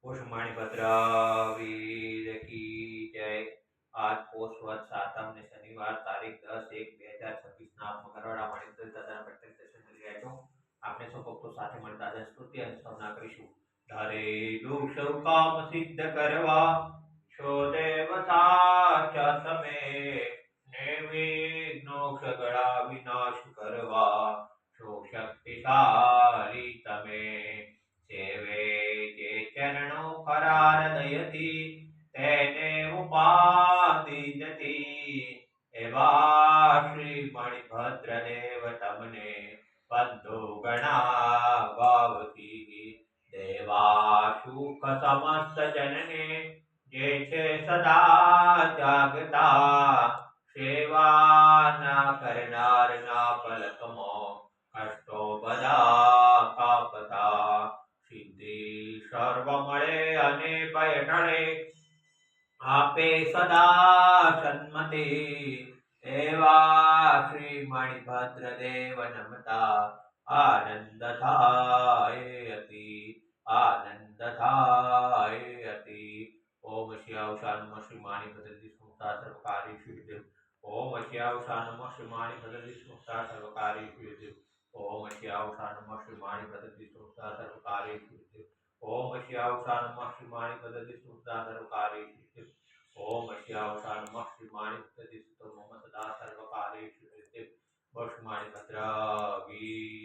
पुष्माणी भद्र वीर की जय। आज पोष वध सातम ने शनिवार तारीख 10/1/2026 ના મંગળવારના મણિપુર દાદાના પ્રત્યેક દર્શન કરી રહ્યા છો। આપણે સૌ ભક્તો સાથે મળી દાદા સ્તુતિ અને સ્તવના કરીશું। ધારેલું સૌ કામ સિદ્ધ કરવા છો દેવ સાચા તમે, નિર્વિઘ્નો સગળા વિનાશ કરવા છો શક્તિશાળી તમે। સેવે જે ચરણો ખરા હૃદયથી તેને ઉપાધિ નથી, એવા શ્રી મણિભદ્ર દેવ તમને બંધુ ગણા ભાવથી। દેવા સુખ સમસ્ત જનને જે છે સદા જાગતા, સેવા ના કરનાર ના પલકમાં કષ્ટો બધા કાપતા। સિદ્ધિ સર્વ મળે અને ભય ટળે, આપે સદા સન્મતિ, એવા શ્રી મણિભદ્ર દેવ નમતા આનંદ થાય અતિ, આનંદ થાય અતિ। ઓમ શ્યાવશાન શ્રી મણિભદ્ર સ્મુક્તા સર્વકારી સિદ્ધિ। ઓમ શ્યાવશાન શ્રી મણિભદ્ર સ્મુક્તા સર્વકારી સિદ્ધિ। ओम श्यावशान श्री मणिभद्र स्मुक्ता सर्वकार्य सिद्धि। ओम श्यावशान श्री मणिभद्र स्मुक्ता सर्वकार्य सिद्धि। ओम श्यावशान श्री मणिभद्र मम सदा सर्वकार्य सिद्धि। पुष्माणी भद्र वीर